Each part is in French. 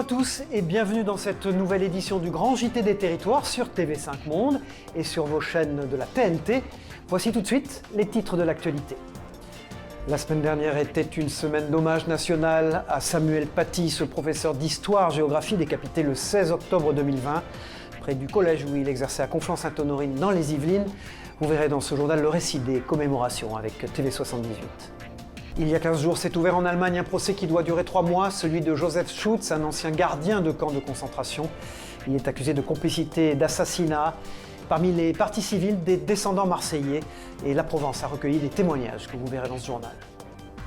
à tous et bienvenue dans cette nouvelle édition du Grand JT des Territoires sur TV5 Monde et sur vos chaînes de la TNT. Voici tout de suite les titres de l'actualité. La semaine dernière était une semaine d'hommage national à Samuel Paty, ce professeur d'histoire-géographie décapité le 16 octobre 2020, près du collège où il exerçait à Conflans-Sainte-Honorine dans les Yvelines. Vous verrez dans ce journal le récit des commémorations avec TV78. Il y a 15 jours s'est ouvert en Allemagne un procès qui doit durer 3 mois, celui de Joseph Schutz, un ancien gardien de camp de concentration. Il est accusé de complicité et d'assassinat. Parmi les parties civiles, des descendants marseillais, et la Provence a recueilli des témoignages que vous verrez dans ce journal.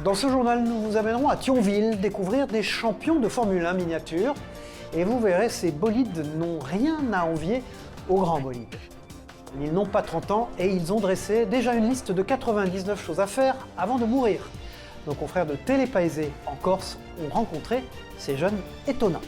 Dans ce journal, nous vous amènerons à Thionville découvrir des champions de Formule 1 miniature, et vous verrez, ces bolides n'ont rien à envier aux grands bolides. Ils n'ont pas 30 ans et ils ont dressé déjà une liste de 99 choses à faire avant de mourir. Nos confrères de Télépaésé en Corse ont rencontré ces jeunes étonnants.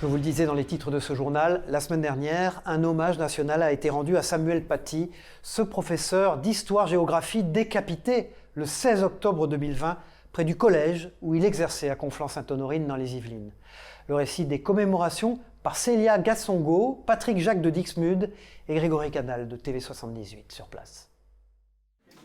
Je vous le disais dans les titres de ce journal, la semaine dernière, un hommage national a été rendu à Samuel Paty, ce professeur d'histoire-géographie décapité le 16 octobre 2020 près du collège où il exerçait à Conflans-Sainte-Honorine dans les Yvelines. Le récit des commémorations par Célia Gassongo, Patrick Jacques de Dixmude et Grégory Canal de TV78 sur place.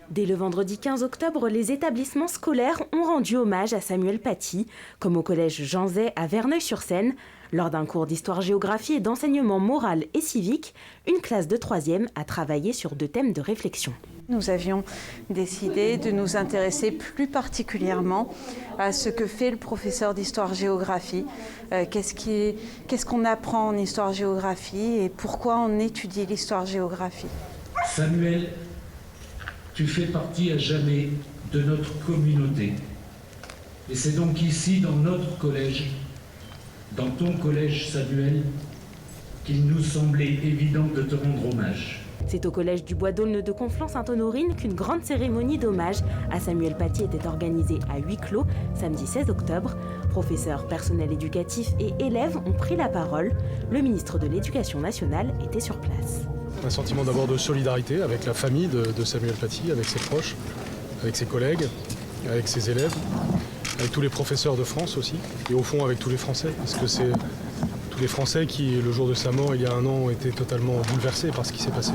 Dès le vendredi 15 octobre, les établissements scolaires ont rendu hommage à Samuel Paty, comme au collège Jean Zay à Verneuil-sur-Seine. Lors d'un cours d'histoire-géographie et d'enseignement moral et civique, une classe de 3e a travaillé sur 2 thèmes de réflexion. Nous avions décidé de nous intéresser plus particulièrement à ce que fait le professeur d'histoire-géographie, qu'est-ce qu'on apprend en histoire-géographie et pourquoi on étudie l'histoire-géographie. Samuel, tu fais partie à jamais de notre communauté. Et c'est donc ici, dans notre collège, dans ton collège, Samuel, qu'il nous semblait évident de te rendre hommage. C'est au collège du Bois d'Aulne de Conflans-Sainte-Honorine qu'une grande cérémonie d'hommage à Samuel Paty était organisée à huis clos, samedi 16 octobre. Professeurs, personnel éducatif et élèves ont pris la parole. Le ministre de l'Éducation nationale était sur place. Un sentiment d'abord de solidarité avec la famille de Samuel Paty, avec ses proches, avec ses collègues, avec ses élèves, avec tous les professeurs de France aussi, et au fond avec tous les Français, parce que c'est tous les Français qui, le jour de sa mort, il y a 1 an, ont été totalement bouleversés par ce qui s'est passé.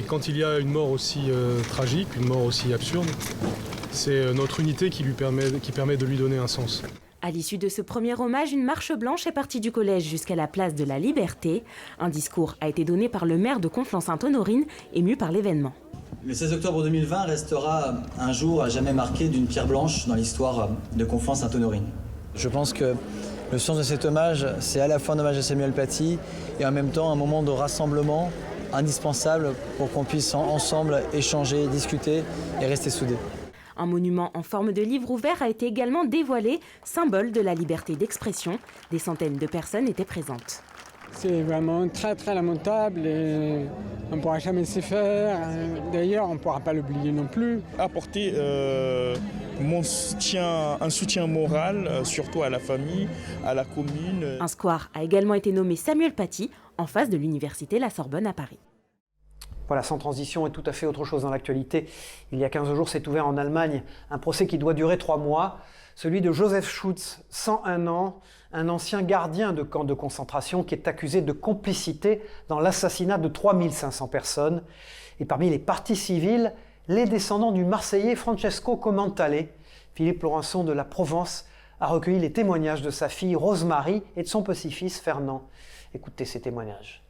Et quand il y a une mort aussi tragique, une mort aussi absurde, c'est notre unité qui permet de lui donner un sens. À l'issue de ce premier hommage, une marche blanche est partie du collège jusqu'à la place de la Liberté. Un discours a été donné par le maire de Conflans-Sainte-Honorine, ému par l'événement. Le 16 octobre 2020 restera un jour à jamais marqué d'une pierre blanche dans l'histoire de Conflans-Sainte-Honorine. Je pense que le sens de cet hommage, c'est à la fois un hommage à Samuel Paty et en même temps un moment de rassemblement indispensable pour qu'on puisse ensemble échanger, discuter et rester soudés. Un monument en forme de livre ouvert a été également dévoilé, symbole de la liberté d'expression. Des centaines de personnes étaient présentes. C'est vraiment très très lamentable et on ne pourra jamais s'y faire. D'ailleurs, on ne pourra pas l'oublier non plus. Apporter un soutien moral, surtout à la famille, à la commune. Un square a également été nommé Samuel Paty, en face de l'université La Sorbonne à Paris. Voilà, sans transition et tout à fait autre chose dans l'actualité. Il y a 15 jours s'est ouvert en Allemagne un procès qui doit durer 3 mois, celui de Joseph Schutz, 101 ans, un ancien gardien de camp de concentration qui est accusé de complicité dans l'assassinat de 3500 personnes. Et parmi les parties civiles, les descendants du Marseillais Francesco Comantale. Philippe Laurençon de la Provence a recueilli les témoignages de sa fille Rosemarie et de son petit-fils Fernand. Écoutez ces témoignages.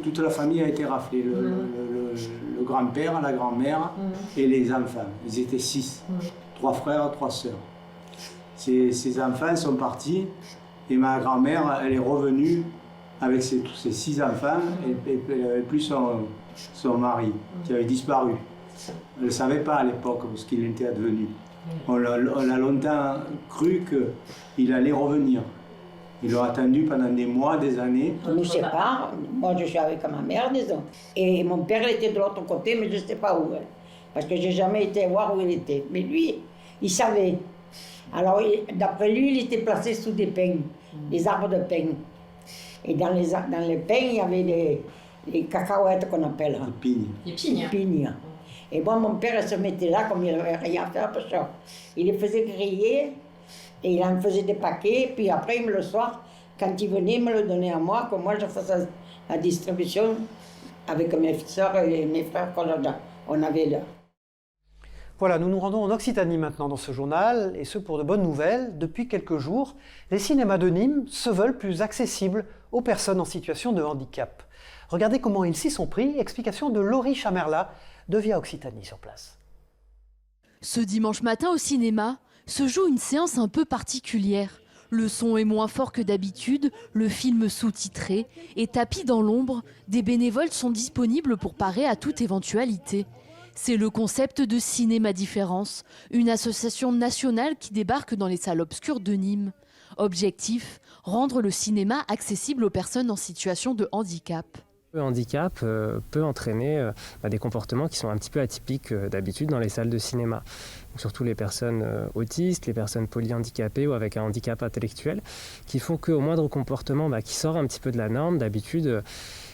Toute la famille a été raflée, le grand-père, la grand-mère et les enfants. Ils étaient 6, 3 frères, 3 sœurs. Ces enfants sont partis et ma grand-mère, elle est revenue avec tous ces 6 enfants et plus son mari qui avait disparu. Elle ne savait pas à l'époque ce qu'il était advenu. On a longtemps cru qu'il allait revenir. Ils l'ont attendu pendant des mois, des années. On nous sépare. Moi, je suis avec ma mère, disons. Et mon père était de l'autre côté, mais je ne sais pas où. Parce que je n'ai jamais été voir où il était. Mais lui, il savait. Alors, d'après lui, il était placé sous des pins, des arbres de pins. Et dans les pins, il y avait des cacahuètes qu'on appelle. Des pignes. Des pignes. Et bon, mon père se mettait là, comme il n'avait rien à faire, parce qu'il les faisait griller. Et il en faisait des paquets, puis après, le soir, quand il venait, il me le donnait à moi, que moi je faisais la distribution avec mes soeurs et mes frères qu'on avait là. Voilà, nous nous rendons en Occitanie maintenant dans ce journal, et ce pour de bonnes nouvelles. Depuis quelques jours, les cinémas de Nîmes se veulent plus accessibles aux personnes en situation de handicap. Regardez comment ils s'y sont pris. Explication de Laurie Chamerla de Via Occitanie sur place. Ce dimanche matin au cinéma se joue une séance un peu particulière. Le son est moins fort que d'habitude, le film sous-titré et tapis dans l'ombre, des bénévoles sont disponibles pour parer à toute éventualité. C'est le concept de Cinéma Différence, une association nationale qui débarque dans les salles obscures de Nîmes. Objectif, rendre le cinéma accessible aux personnes en situation de handicap. Le handicap peut entraîner des comportements qui sont un petit peu atypiques d'habitude dans les salles de cinéma. Donc, surtout les personnes autistes, les personnes polyhandicapées ou avec un handicap intellectuel, qui font qu'au moindre comportement qui sort un petit peu de la norme, d'habitude,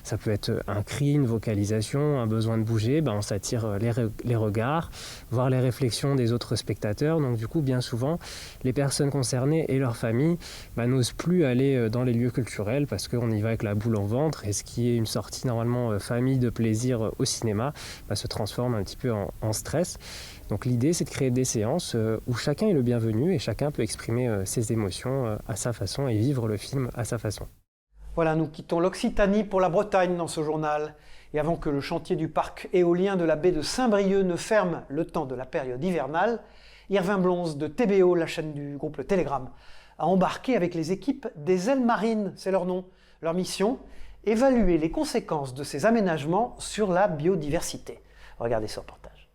ça peut être un cri, une vocalisation, un besoin de bouger, on s'attire les regards, voire les réflexions des autres spectateurs. Donc du coup, bien souvent, les personnes concernées et leurs familles n'osent plus aller dans les lieux culturels parce qu'on y va avec la boule au ventre, et ce qui est une sortie normalement famille de plaisir au cinéma se transforme un petit peu en stress. Donc l'idée, c'est de créer des séances où chacun est le bienvenu et chacun peut exprimer ses émotions à sa façon et vivre le film à sa façon. Voilà, nous quittons l'Occitanie pour la Bretagne dans ce journal. Et avant que le chantier du parc éolien de la baie de Saint-Brieuc ne ferme le temps de la période hivernale, Irvin Blonze de TBO, la chaîne du groupe Le Télégramme, a embarqué avec les équipes des Ailes Marines, c'est leur nom. Leur mission, évaluer les conséquences de ces aménagements sur la biodiversité. Regardez ce reportage.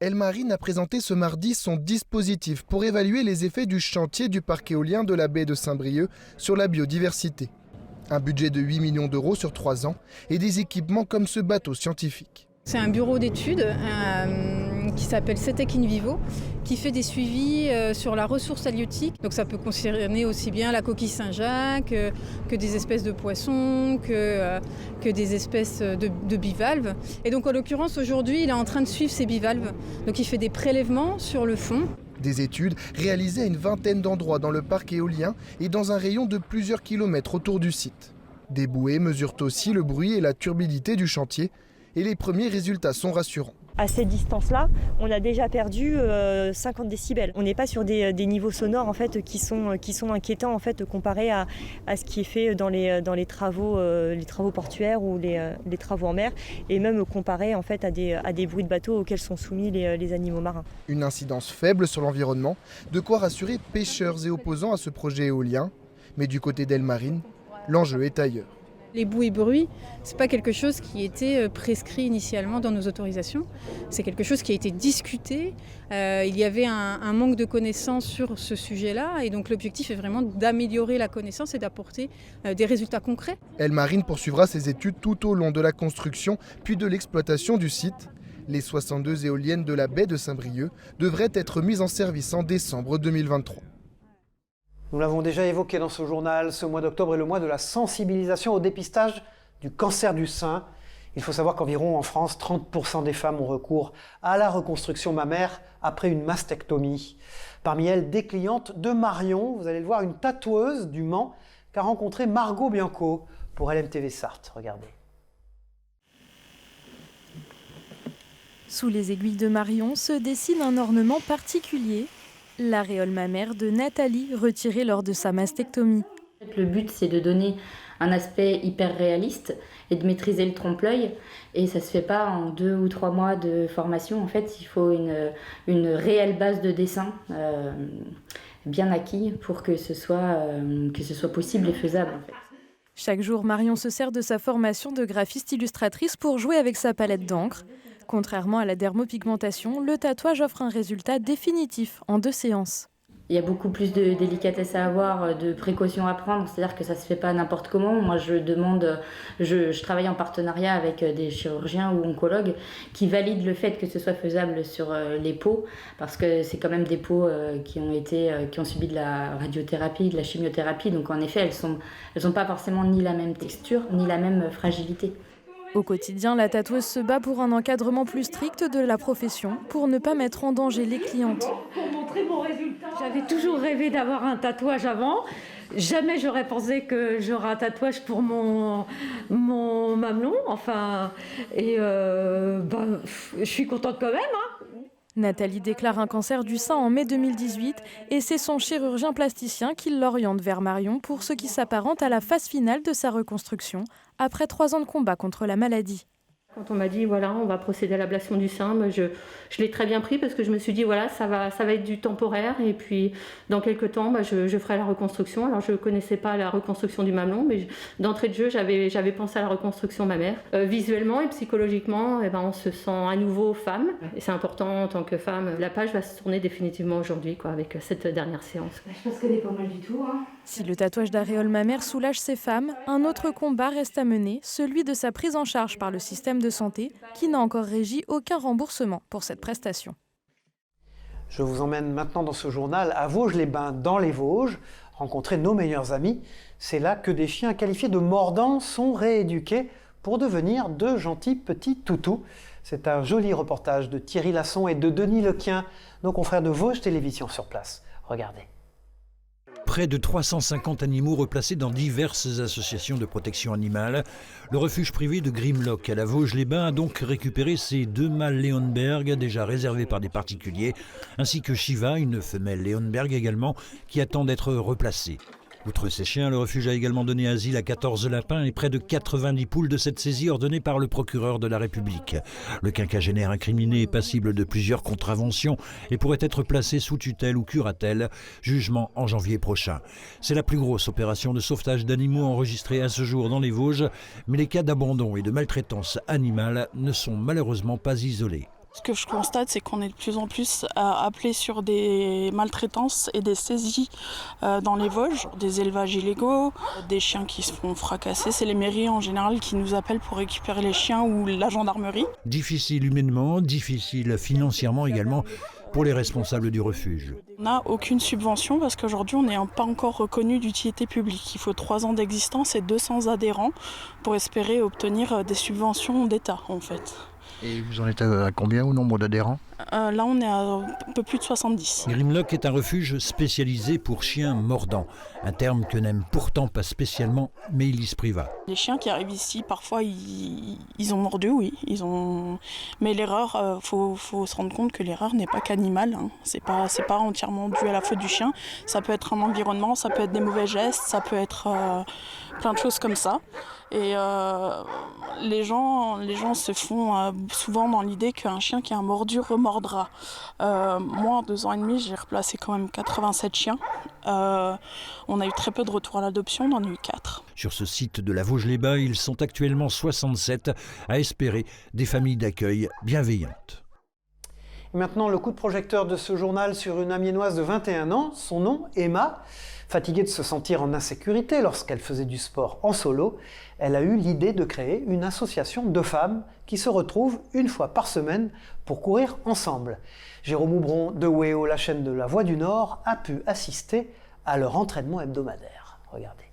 Ailes Marines a présenté ce mardi son dispositif pour évaluer les effets du chantier du parc éolien de la baie de Saint-Brieuc sur la biodiversité. Un budget de 8 millions d'euros sur 3 ans et des équipements comme ce bateau scientifique. C'est un bureau d'études qui s'appelle CETEC In Vivo, qui fait des suivis sur la ressource halieutique. Donc ça peut concerner aussi bien la coquille Saint-Jacques, que des espèces de poissons, que des espèces de bivalves. Et donc en l'occurrence aujourd'hui, il est en train de suivre ces bivalves. Donc il fait des prélèvements sur le fond. Des études réalisées à une vingtaine d'endroits dans le parc éolien et dans un rayon de plusieurs kilomètres autour du site. Des bouées mesurent aussi le bruit et la turbidité du chantier et les premiers résultats sont rassurants. À cette distance-là, on a déjà perdu 50 décibels. On n'est pas sur des niveaux sonores en fait, qui sont inquiétants en fait, comparés à ce qui est fait dans les travaux portuaires ou les travaux en mer, et même comparé en fait, à des bruits de bateaux auxquels sont soumis les animaux marins. Une incidence faible sur l'environnement, de quoi rassurer pêcheurs et opposants à ce projet éolien. Mais du côté d'Ailes Marines, l'enjeu est ailleurs. Les boues et bruits, ce n'est pas quelque chose qui était prescrit initialement dans nos autorisations. C'est quelque chose qui a été discuté. Il y avait un manque de connaissances sur ce sujet-là. Et donc l'objectif est vraiment d'améliorer la connaissance et d'apporter des résultats concrets. Ailes Marines poursuivra ses études tout au long de la construction puis de l'exploitation du site. Les 62 éoliennes de la baie de Saint-Brieuc devraient être mises en service en décembre 2023. Nous l'avons déjà évoqué dans ce journal, ce mois d'octobre est le mois de la sensibilisation au dépistage du cancer du sein. Il faut savoir qu'environ en France, 30% des femmes ont recours à la reconstruction mammaire après une mastectomie. Parmi elles, des clientes de Marion, vous allez le voir, une tatoueuse du Mans, qu'a rencontré Margot Bianco pour LMTV Sarthe. Regardez. Sous les aiguilles de Marion se dessine un ornement particulier. L'aréole mammaire de Nathalie, retirée lors de sa mastectomie. Le but, c'est de donner un aspect hyper réaliste et de maîtriser le trompe-l'œil. Et ça ne se fait pas en 2 ou 3 mois de formation. En fait, il faut une réelle base de dessin bien acquis pour que ce soit possible et faisable. En fait. Chaque jour, Marion se sert de sa formation de graphiste illustratrice pour jouer avec sa palette d'encre. Contrairement à la dermopigmentation, le tatouage offre un résultat définitif en 2 séances. Il y a beaucoup plus de délicatesse à avoir, de précautions à prendre, c'est-à-dire que ça ne se fait pas n'importe comment. Moi, je travaille en partenariat avec des chirurgiens ou oncologues qui valident le fait que ce soit faisable sur les peaux, parce que c'est quand même des peaux qui ont subi de la radiothérapie, de la chimiothérapie, donc en effet, elles sont pas forcément ni la même texture, ni la même fragilité. Au quotidien, la tatoueuse se bat pour un encadrement plus strict de la profession, pour ne pas mettre en danger les clientes. Pour montrer mon résultat. J'avais toujours rêvé d'avoir un tatouage avant. Jamais j'aurais pensé que j'aurais un tatouage pour mon mamelon. Je suis contente quand même. Nathalie déclare un cancer du sein en mai 2018 et c'est son chirurgien plasticien qui l'oriente vers Marion pour ce qui s'apparente à la phase finale de sa reconstruction, après 3 ans de combat contre la maladie. Quand on m'a dit voilà, on va procéder à l'ablation du sein, je l'ai très bien pris parce que je me suis dit voilà, ça va être du temporaire et puis dans quelques temps je ferai la reconstruction. Alors je ne connaissais pas la reconstruction du mamelon, mais d'entrée de jeu j'avais pensé à la reconstruction mammaire. Visuellement et psychologiquement, on se sent à nouveau femme et c'est important en tant que femme. La page va se tourner définitivement aujourd'hui avec cette dernière séance. Je pense qu'elle n'est pas mal du tout. Si le tatouage d'aréole mammaire soulage ces femmes, un autre combat reste à mener, celui de sa prise en charge par le système de santé, qui n'a encore régi aucun remboursement pour cette prestation. Je vous emmène maintenant dans ce journal à Vosges-les-Bains, dans les Vosges, rencontrer nos meilleurs amis. C'est là que des chiens qualifiés de mordants sont rééduqués pour devenir de gentils petits toutous. C'est un joli reportage de Thierry Lasson et de Denis Lequien, nos confrères de Vosges Télévision sur place. Regardez. Près de 350 animaux replacés dans diverses associations de protection animale. Le refuge privé de Grimlock à la Vosges-les-Bains a donc récupéré ces 2 mâles Leonberg déjà réservés par des particuliers, ainsi que Shiva, une femelle Leonberg également, qui attend d'être replacée. Outre ces chiens, le refuge a également donné asile à 14 lapins et près de 90 poules de cette saisie ordonnée par le procureur de la République. Le quinquagénaire incriminé est passible de plusieurs contraventions et pourrait être placé sous tutelle ou curatelle, jugement en janvier prochain. C'est la plus grosse opération de sauvetage d'animaux enregistrée à ce jour dans les Vosges, mais les cas d'abandon et de maltraitance animale ne sont malheureusement pas isolés. Ce que je constate, c'est qu'on est de plus en plus appelé sur des maltraitances et des saisies dans les Vosges, des élevages illégaux, des chiens qui se font fracasser. C'est les mairies en général qui nous appellent pour récupérer les chiens ou la gendarmerie. Difficile humainement, difficile financièrement également pour les responsables du refuge. On n'a aucune subvention parce qu'aujourd'hui on n'est pas encore reconnu d'utilité publique. Il faut 3 ans d'existence et 200 adhérents pour espérer obtenir des subventions d'État en fait. Et vous en êtes à combien au nombre d'adhérents ? Là, on est à un peu plus de 70. Grimlock est un refuge spécialisé pour chiens mordants, un terme que n'aime pourtant pas spécialement Maëlys Privat. Les chiens qui arrivent ici, parfois, ils ont mordu, oui. Mais l'erreur, faut se rendre compte que l'erreur n'est pas qu'animale. C'est pas entièrement dû à la faute du chien. Ça peut être un environnement, ça peut être des mauvais gestes, ça peut être plein de choses comme ça. Et les gens se font souvent dans l'idée qu'un chien qui a mordu remordra. Moi, en 2 ans et demi, j'ai replacé quand même 87 chiens. On a eu très peu de retours à l'adoption, on en a eu 4. Sur ce site de la Vosges-les-Bains, ils sont actuellement 67 à espérer des familles d'accueil bienveillantes. Et maintenant, le coup de projecteur de ce journal sur une Amiénoise de 21 ans, son nom, Emma. Fatiguée de se sentir en insécurité lorsqu'elle faisait du sport en solo, elle a eu l'idée de créer une association de femmes qui se retrouvent une fois par semaine pour courir ensemble. Jérôme Houbron de Wéo, la chaîne de la Voix du Nord, a pu assister à leur entraînement hebdomadaire. Regardez.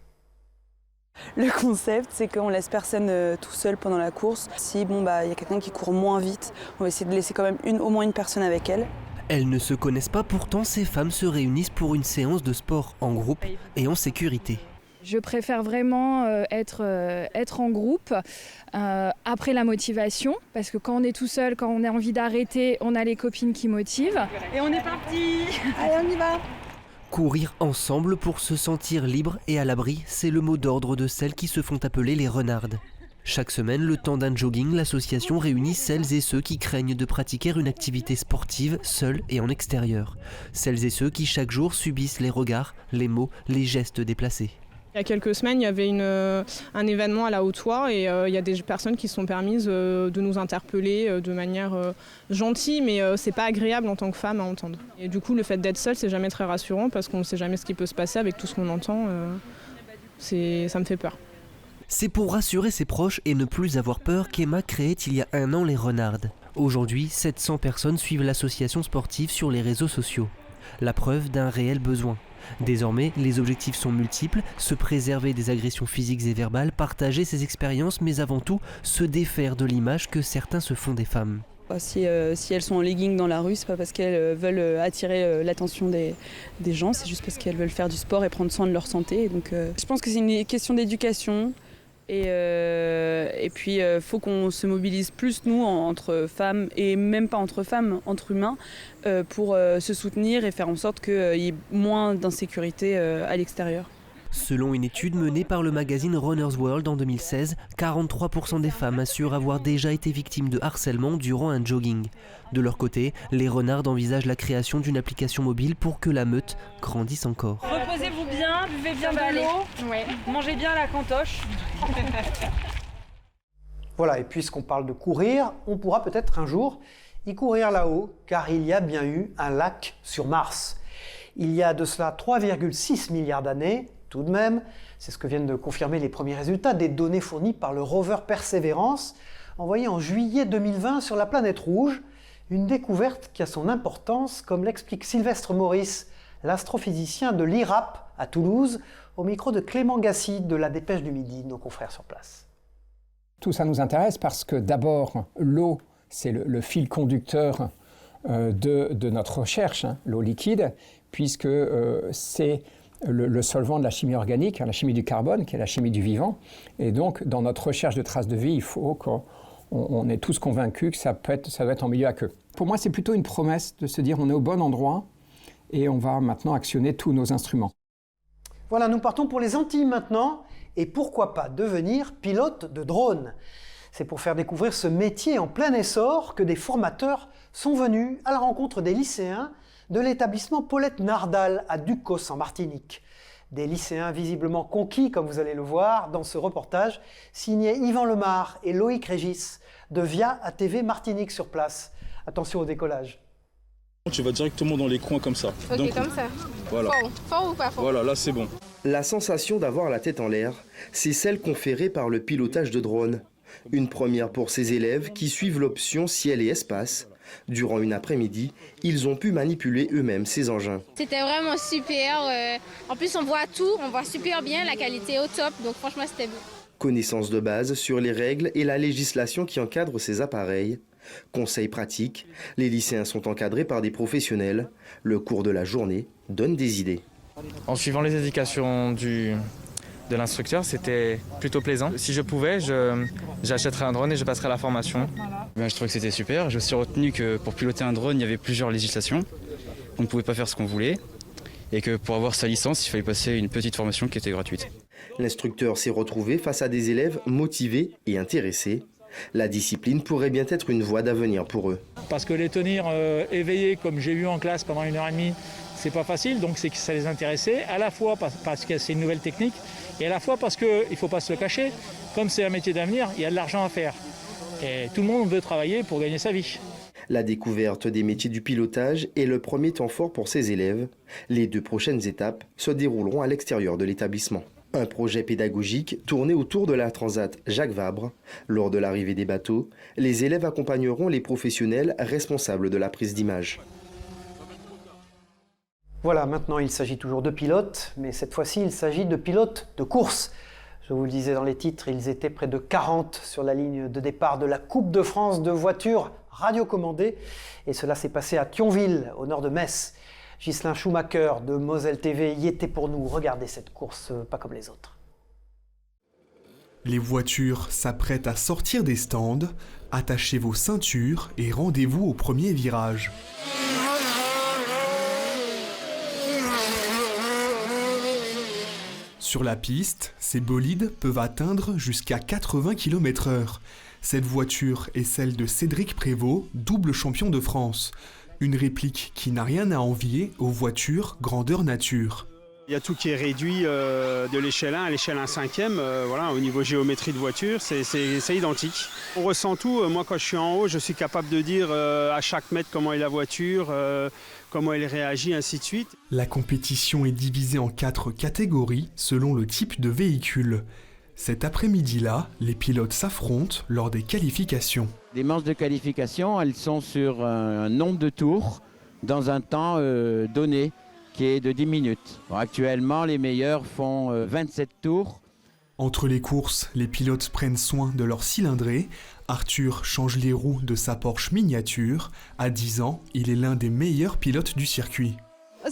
Le concept, c'est qu'on laisse personne tout seul pendant la course. Si y a quelqu'un qui court moins vite, on va essayer de laisser quand même au moins une personne avec elle. Elles ne se connaissent pas, pourtant ces femmes se réunissent pour une séance de sport en groupe et en sécurité. Je préfère vraiment être en groupe après la motivation, parce que quand on est tout seul, quand on a envie d'arrêter, on a les copines qui motivent. Et on est parti. Allez, on y va. Courir ensemble pour se sentir libre et à l'abri, c'est le mot d'ordre de celles qui se font appeler les renardes. Chaque semaine, le temps d'un jogging, l'association réunit celles et ceux qui craignent de pratiquer une activité sportive seuls et en extérieur. Celles et ceux qui chaque jour subissent les regards, les mots, les gestes déplacés. Il y a quelques semaines, il y avait un événement à la Haute-Oire et il y a des personnes qui se sont permises de nous interpeller de manière gentille, mais c'est pas agréable en tant que femme à entendre. Et du coup, le fait d'être seule, c'est jamais très rassurant parce qu'on ne sait jamais ce qui peut se passer avec tout ce qu'on entend. Ça me fait peur. C'est pour rassurer ses proches et ne plus avoir peur qu'Emma créait il y a 1 an les Renardes. Aujourd'hui, 700 personnes suivent l'association sportive sur les réseaux sociaux. La preuve d'un réel besoin. Désormais, les objectifs sont multiples, se préserver des agressions physiques et verbales, partager ses expériences, mais avant tout, se défaire de l'image que certains se font des femmes. Si elles sont en legging dans la rue, c'est pas parce qu'elles veulent attirer l'attention des gens, c'est juste parce qu'elles veulent faire du sport et prendre soin de leur santé. Donc, je pense que c'est une question d'éducation. Et puis, il faut qu'on se mobilise plus, nous, entre femmes, et même pas entre femmes, entre humains, pour se soutenir et faire en sorte qu'il y ait moins d'insécurité à l'extérieur. Selon une étude menée par le magazine Runner's World en 2016, 43% des femmes assurent avoir déjà été victimes de harcèlement durant un jogging. De leur côté, les renards envisagent la création d'une application mobile pour que la meute grandisse encore. Reposez-vous bien, buvez bien de l'eau, mangez bien la cantoche. Voilà, et puisqu'on parle de courir, on pourra peut-être un jour y courir là-haut, car il y a bien eu un lac sur Mars. Il y a de cela 3,6 milliards d'années, tout de même, c'est ce que viennent de confirmer les premiers résultats des données fournies par le rover Perseverance, envoyé en juillet 2020 sur la planète rouge, une découverte qui a son importance, comme l'explique Sylvestre Maurice, l'astrophysicien de l'IRAP à Toulouse, au micro de Clément Gassi de la Dépêche du Midi, nos confrères sur place. Tout ça nous intéresse parce que d'abord, l'eau, c'est le fil conducteur de notre recherche, l'eau liquide, puisque c'est le solvant de la chimie organique, la chimie du carbone, qui est la chimie du vivant. Et donc, dans notre recherche de traces de vie, il faut qu'on est tous convaincus que ça doit être en milieu aqueux. Pour moi, c'est plutôt une promesse de se dire on est au bon endroit et on va maintenant actionner tous nos instruments. Voilà, nous partons pour les Antilles maintenant. Et pourquoi pas devenir pilote de drone? C'est pour faire découvrir ce métier en plein essor que des formateurs sont venus à la rencontre des lycéens de l'établissement Paulette Nardal à Ducos en Martinique. Des lycéens visiblement conquis, comme vous allez le voir dans ce reportage, signé Yvan Lemar et Loïc Régis de Via ATV Martinique sur place. Attention au décollage. Tu vas directement dans les coins comme ça. Ok, donc, comme ça. Voilà. Fort ou pas fort? Voilà, là c'est bon. La sensation d'avoir la tête en l'air, c'est celle conférée par le pilotage de drone. Une première pour ces élèves qui suivent l'option ciel et espace. Durant une après-midi, ils ont pu manipuler eux-mêmes ces engins. C'était vraiment super. En plus, on voit tout, on voit super bien, la qualité est au top. Donc franchement, c'était bien. Connaissance de base sur les règles et la législation qui encadre ces appareils. Conseils pratiques, les lycéens sont encadrés par des professionnels. Le cours de la journée donne des idées. En suivant les indications de l'instructeur, c'était plutôt plaisant. Si je pouvais, j'achèterais un drone et je passerais la formation. Je trouvais que c'était super. Je me suis retenu que pour piloter un drone, il y avait plusieurs législations. On ne pouvait pas faire ce qu'on voulait. Et que pour avoir sa licence, il fallait passer une petite formation qui était gratuite. L'instructeur s'est retrouvé face à des élèves motivés et intéressés. La discipline pourrait bien être une voie d'avenir pour eux. Parce que les tenir éveillés, comme j'ai eu en classe pendant 1h30, c'est pas facile, donc c'est que ça les intéressait, à la fois parce que c'est une nouvelle technique, et à la fois parce qu'il ne faut pas se le cacher, comme c'est un métier d'avenir, il y a de l'argent à faire. Et tout le monde veut travailler pour gagner sa vie. La découverte des métiers du pilotage est le premier temps fort pour ces élèves. Les 2 prochaines étapes se dérouleront à l'extérieur de l'établissement. Un projet pédagogique tourné autour de la Transat Jacques Vabre. Lors de l'arrivée des bateaux, les élèves accompagneront les professionnels responsables de la prise d'image. Voilà, maintenant il s'agit toujours de pilotes, mais cette fois-ci il s'agit de pilotes de course. Je vous le disais dans les titres, ils étaient près de 40 sur la ligne de départ de la Coupe de France de voitures radiocommandées. Et cela s'est passé à Thionville, au nord de Metz. Ghislain Schumacher de Moselle TV y était pour nous. Regardez cette course, pas comme les autres. Les voitures s'apprêtent à sortir des stands. Attachez vos ceintures et rendez-vous au premier virage. Sur la piste, ces bolides peuvent atteindre jusqu'à 80 km/h. Cette voiture est celle de Cédric Prévost, double champion de France. Une réplique qui n'a rien à envier aux voitures grandeur nature. Il y a tout qui est réduit de l'échelle 1 à l'échelle 1/5. Voilà, au niveau géométrie de voiture, c'est identique. On ressent tout. Moi, quand je suis en haut, je suis capable de dire à chaque mètre comment est la voiture, comment elle réagit, ainsi de suite. La compétition est divisée en 4 catégories selon le type de véhicule. Cet après-midi-là, les pilotes s'affrontent lors des qualifications. Les manches de qualification, elles sont sur un nombre de tours dans un temps donné. qui est de 10 minutes. Bon, actuellement, les meilleurs font 27 tours. Entre les courses, les pilotes prennent soin de leur cylindrée. Arthur change les roues de sa Porsche miniature. À 10 ans, il est l'un des meilleurs pilotes du circuit.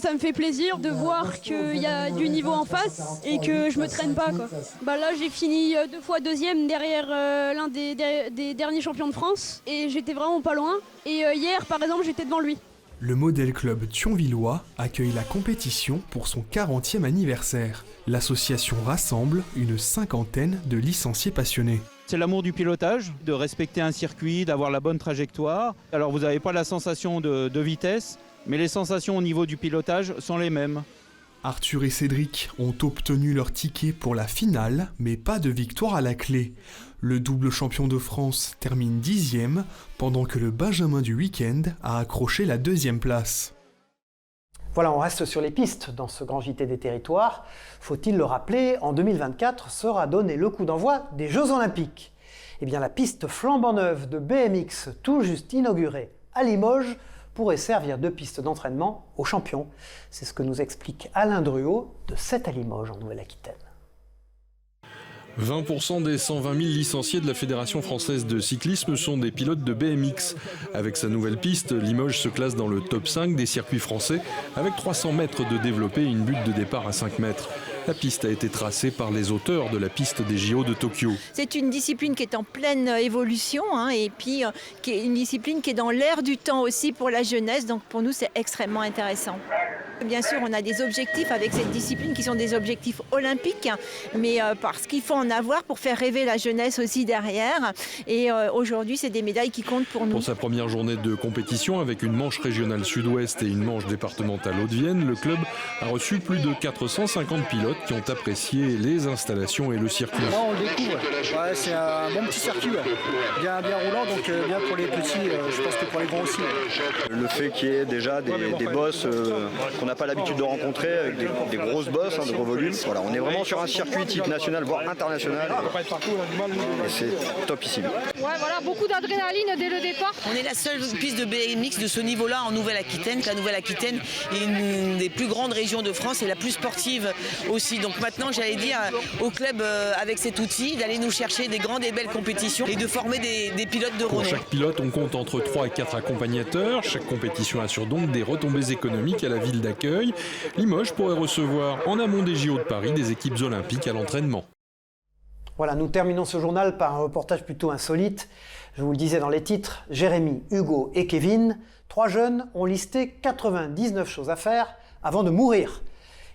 Ça me fait plaisir de voir qu'il y a du niveau en face et que je me traîne pas, quoi. Là, j'ai fini 2 fois deuxième derrière l'un des derniers champions de France et j'étais vraiment pas loin. Et hier, par exemple, j'étais devant lui. Le Model Club thionvillois accueille la compétition pour son 40e anniversaire. L'association rassemble une 50aine de licenciés passionnés. C'est l'amour du pilotage, de respecter un circuit, d'avoir la bonne trajectoire. Alors vous n'avez pas la sensation de vitesse, mais les sensations au niveau du pilotage sont les mêmes. Arthur et Cédric ont obtenu leur ticket pour la finale, mais pas de victoire à la clé. Le double champion de France termine 10e, pendant que le Benjamin du week-end a accroché la 2e place. Voilà, on reste sur les pistes dans ce grand JT des territoires. Faut-il le rappeler, en 2024 sera donné le coup d'envoi des Jeux Olympiques. Eh bien, la piste flambant neuve de BMX, tout juste inaugurée à Limoges, pourrait servir de piste d'entraînement aux champions. C'est ce que nous explique Alain Druot de 7 à Limoges en Nouvelle-Aquitaine. 20% des 120 000 licenciés de la Fédération française de cyclisme sont des pilotes de BMX. Avec sa nouvelle piste, Limoges se classe dans le top 5 des circuits français avec 300 mètres de développé et une butte de départ à 5 mètres. La piste a été tracée par les auteurs de la piste des JO de Tokyo. C'est une discipline qui est en pleine évolution et puis qui est une discipline qui est dans l'air du temps aussi pour la jeunesse. Donc pour nous, c'est extrêmement intéressant. Bien sûr, on a des objectifs avec cette discipline qui sont des objectifs olympiques, mais parce qu'il faut en avoir pour faire rêver la jeunesse aussi derrière. Et aujourd'hui, c'est des médailles qui comptent pour nous. Pour sa première journée de compétition, avec une manche régionale sud-ouest et une manche départementale Haute-Vienne, le club a reçu plus de 450 pilotes qui ont apprécié les installations et le circuit. Là, on le découvre. Ouais, c'est un bon petit circuit, bien roulant, donc bien pour les petits, je pense que pour les grands aussi. Le fait qu'il y ait déjà des bosses qu'on n'a pas l'habitude de rencontrer, avec des grosses bosses, de gros volumes. Voilà, on est vraiment sur un circuit type national, voire international. Et c'est topissime. Ouais, voilà, beaucoup d'adrénaline dès le départ. On est la seule piste de BMX de ce niveau-là en Nouvelle-Aquitaine. La Nouvelle-Aquitaine est une des plus grandes régions de France et la plus sportive aussi. Donc maintenant, j'allais dire au club avec cet outil d'aller nous chercher des grandes et belles compétitions et de former des pilotes de renom. Pour chaque pilote, on compte entre 3 et 4 accompagnateurs. Chaque compétition assure donc des retombées économiques à la ville d'accueil. Limoges pourrait recevoir en amont des JO de Paris des équipes olympiques à l'entraînement. Voilà, nous terminons ce journal par un reportage plutôt insolite. Je vous le disais dans les titres, Jérémy, Hugo et Kevin, 3 jeunes ont listé 99 choses à faire avant de mourir.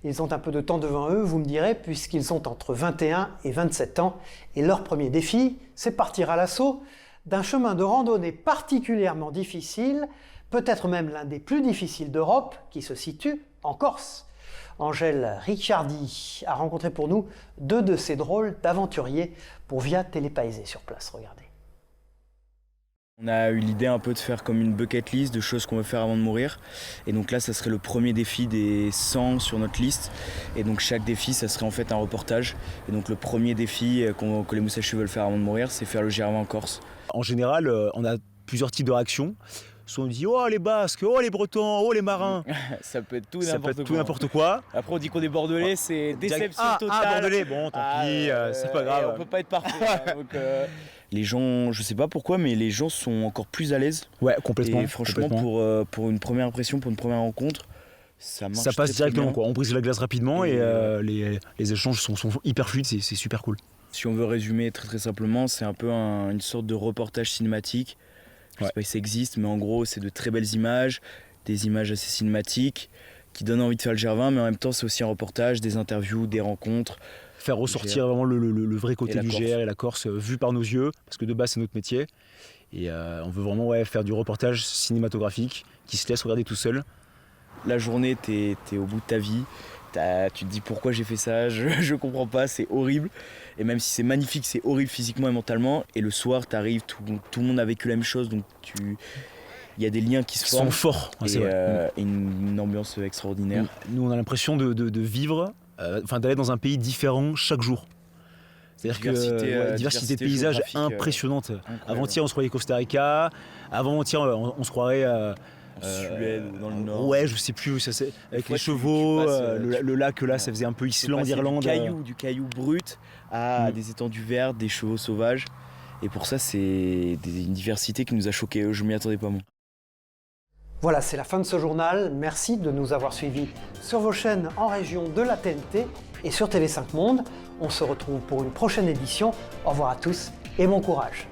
Ils ont un peu de temps devant eux, vous me direz, puisqu'ils sont entre 21 et 27 ans. Et leur premier défi, c'est partir à l'assaut d'un chemin de randonnée particulièrement difficile, peut-être même l'un des plus difficiles d'Europe, qui se situe en Corse. Angèle Ricciardi a rencontré pour nous 2 de ces drôles d'aventuriers pour Via Télépaisé sur place. Regardez. On a eu l'idée un peu de faire comme une bucket list de choses qu'on veut faire avant de mourir. Et donc là, ça serait le premier défi des 100 sur notre liste. Et donc chaque défi, ça serait en fait un reportage. Et donc le premier défi que les moustachus veulent faire avant de mourir, c'est faire le GR20 en Corse. En général, on a plusieurs types de réactions. Soit on dit « Oh les Basques, oh les Bretons, oh les Marins !» Ça peut être tout n'importe quoi. Après on dit qu'on est Bordelais, c'est déception totale. Ah Bordelais, bon tant pis, c'est pas grave. On peut pas être partout. Donc, les gens, je sais pas pourquoi, mais les gens sont encore plus à l'aise. Ouais, complètement. Et franchement, pour une première impression, pour une première rencontre, ça marche. Ça passe directement, quoi. On brise la glace rapidement et les échanges sont hyper fluides, c'est super cool. Si on veut résumer très simplement, c'est un peu une sorte de reportage cinématique. Je sais pas si ça existe, mais en gros, c'est de très belles images, des images assez cinématiques qui donnent envie de faire le GR20, mais en même temps, c'est aussi un reportage, des interviews, des rencontres. Faire ressortir vraiment le vrai côté du GR et la Corse vu par nos yeux, parce que de base, c'est notre métier. Et on veut vraiment faire du reportage cinématographique qui se laisse regarder tout seul. La journée, t'es au bout de ta vie. Tu te dis pourquoi j'ai fait ça, je comprends pas, c'est horrible. Et même si c'est magnifique, c'est horrible physiquement et mentalement. Et le soir, t'arrives, tout le monde a vécu la même chose, donc il y a des liens qui se forment. Sont forts, c'est vrai. Et une ambiance extraordinaire. Nous, on a l'impression de vivre, d'aller dans un pays différent chaque jour. C'est-à-dire que diversité de paysages impressionnante. Avant-hier, on se croyait Costa Rica. Avant-hier, on se croirait Suède ou dans le Nord. Ouais, je sais plus où ça c'est. Avec les chevaux, le lac là, ça faisait un peu Islande, Irlande. Du caillou brut à des étendues vertes, des chevaux sauvages. Et pour ça, c'est une diversité qui nous a choqués. Je m'y attendais pas moi. Voilà, c'est la fin de ce journal. Merci de nous avoir suivis sur vos chaînes en région de la TNT et sur TV5 Monde. On se retrouve pour une prochaine édition. Au revoir à tous et bon courage.